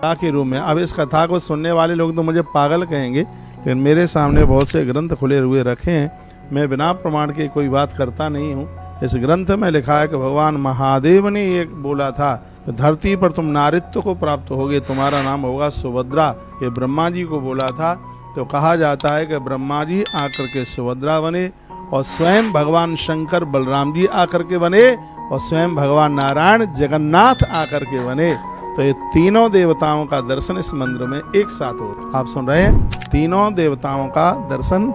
कथा के रूप में। अब इस कथा को सुनने वाले लोग तो मुझे पागल कहेंगे, लेकिन मेरे सामने बहुत से ग्रंथ खुले हुए रखे हैं। मैं बिना प्रमाण के कोई बात करता नहीं हूँ। इस ग्रंथ में लिखा है कि भगवान महादेव ने एक बोला था, धरती पर तुम नारित्व को प्राप्त होगे, तुम्हारा नाम होगा सुभद्रा। ये ब्रह्मा जी को बोला था। तो कहा जाता है कि ब्रह्मा जी आकर के सुभद्रा बने, और स्वयं भगवान शंकर बलराम जी आकर के बने, और स्वयं भगवान नारायण जगन्नाथ आकर के बने। तो ये तीनों देवताओं का दर्शन इस मंदिर में एक साथ होता। आप सुन रहे हैं, तीनों देवताओं का दर्शन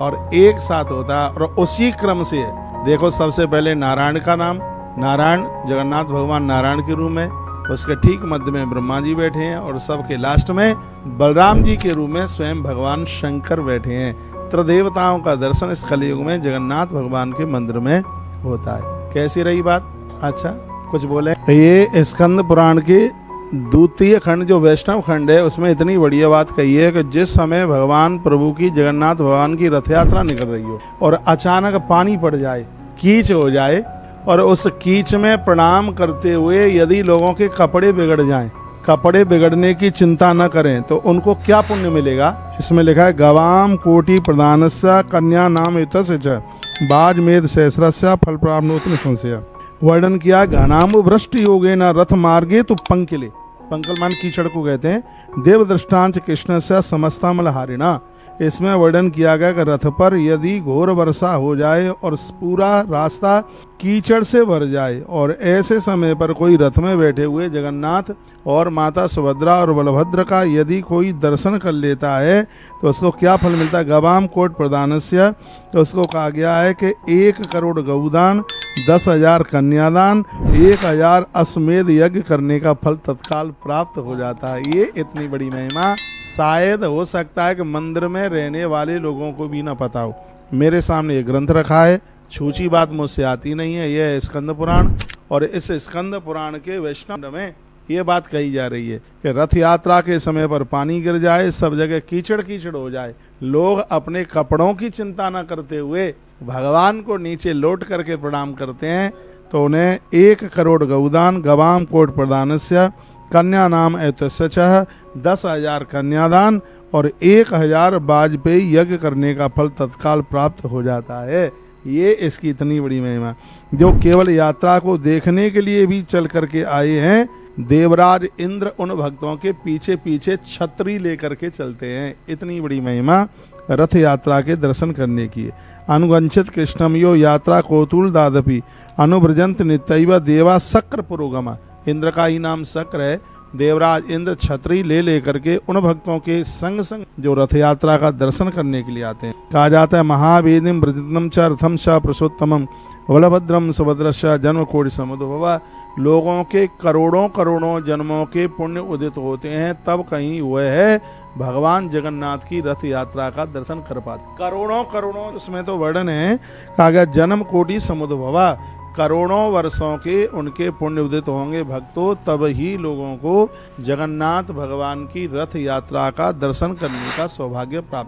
और एक साथ होता है। और उसी क्रम से देखो, सबसे पहले नारायण का नाम, नारायण जगन्नाथ भगवान नारायण के रूप में, उसके ठीक मध्य में ब्रह्मा जी बैठे हैं, और सबके लास्ट में बलराम जी के रूप में स्वयं भगवान शंकर बैठे हैं। त्रिदेवताओं का दर्शन इस कलयुग में जगन्नाथ भगवान के मंदिर में होता है। कैसी रही बात? अच्छा, कुछ बोले। ये स्कंद पुराण के द्वितीय खंड जो वैष्णव खंड है, उसमें इतनी बढ़िया बात कही है कि जिस समय भगवान प्रभु की, जगन्नाथ भगवान की रथ यात्रा निकल रही हो और अचानक पानी पड़ जाए, कीच हो जाए, और उस कीच में प्रणाम करते हुए यदि लोगों के कपड़े बिगड़ जाएं, कपड़े बिगड़ने की चिंता न करें, तो उनको क्या पुण्य मिलेगा? इसमें लिखा है, गवाम कोटि प्रदानस्य कन्या नाम युतस्य च बाज मेद सहस्रस्य फल प्राप्नोति न संशय। वर्णन किया, घनाम भ्रष्ट योगे न रथ मार्गे तो पंकिले, पंकल मान कीचड़ को कहते हैं। देव दृष्टांच कृष्ण से समस्तामल हारिणा। इसमें वर्णन किया गया कि रथ पर यदि घोर वर्षा हो जाए और पूरा रास्ता कीचड़ से भर जाए, और ऐसे समय पर कोई रथ में बैठे हुए जगन्नाथ और माता सुभद्रा और बलभद्र का यदि कोई दर्शन कर लेता है, तो उसको क्या फल मिलता है? गवाम कोट प्रदानस्य। तो उसको कहा गया है कि 1 करोड़ गौदान, 10,000 कन्यादान, 1,000 अश्वमेध यज्ञ करने का फल तत्काल प्राप्त हो जाता है। ये इतनी बड़ी महिमा शायद हो सकता है कि मंदिर में रहने वाले लोगों को भी ना पता हो। मेरे सामने ये ग्रंथ रखा है, छूची बात मुझसे आती नहीं है। यह है स्कंद पुराण, और इस स्कंद पुराण के वैष्णव में ये बात कही जा रही है कि रथ यात्रा के समय पर पानी गिर जाए, सब जगह कीचड़ कीचड़ हो जाए, लोग अपने कपड़ों की चिंता न करते हुए भगवान को नीचे लौट करके प्रणाम करते हैं, तो उन्हें 1 करोड़ गौदान, गवाम कोट प्रदानस्य कन्या नाम एतस्य 10,000 कन्यादान और 1,000 वाजपेयी यज्ञ करने का फल तत्काल प्राप्त हो जाता है। ये इसकी इतनी बड़ी महिमा, जो केवल यात्रा को देखने के लिए भी चल करके आए हैं। देवराज इंद्र उन भक्तों के पीछे पीछे छतरी लेकर के चलते हैं। इतनी बड़ी महिमा रथ यात्रा के दर्शन करने की। अनुगंचित कृष्णमयो यात्रा कोतुल दादपि अनुव्रजंत नित्यैव देवा शक्र पुरोगमा। इंद्र का ही नाम शक्र है। देवराज इंद्र छतरी ले लेकर के उन भक्तों के संग संग जो रथ यात्रा का दर्शन करने के लिए आते हैं। कहा जाता है, महावेदिम व्रजतम च रथम च प्रसोत्तमम बलभद्रम सुभद्रस्य जन्म कोटि समुद्भवा। लोगों के करोड़ों करोड़ों जन्मों के पुण्य उदित होते हैं, तब कहीं हुए है भगवान जगन्नाथ की रथ यात्रा का दर्शन कर पाते। करोड़ों करोड़ों, उसमें तो वर्णन है, कहा गया जन्म कोटि समुद्भवा। करोड़ों वर्षों के उनके पुण्य उदित होंगे भक्तों, तब ही लोगों को जगन्नाथ भगवान की रथ यात्रा का दर्शन करने का सौभाग्य प्राप्त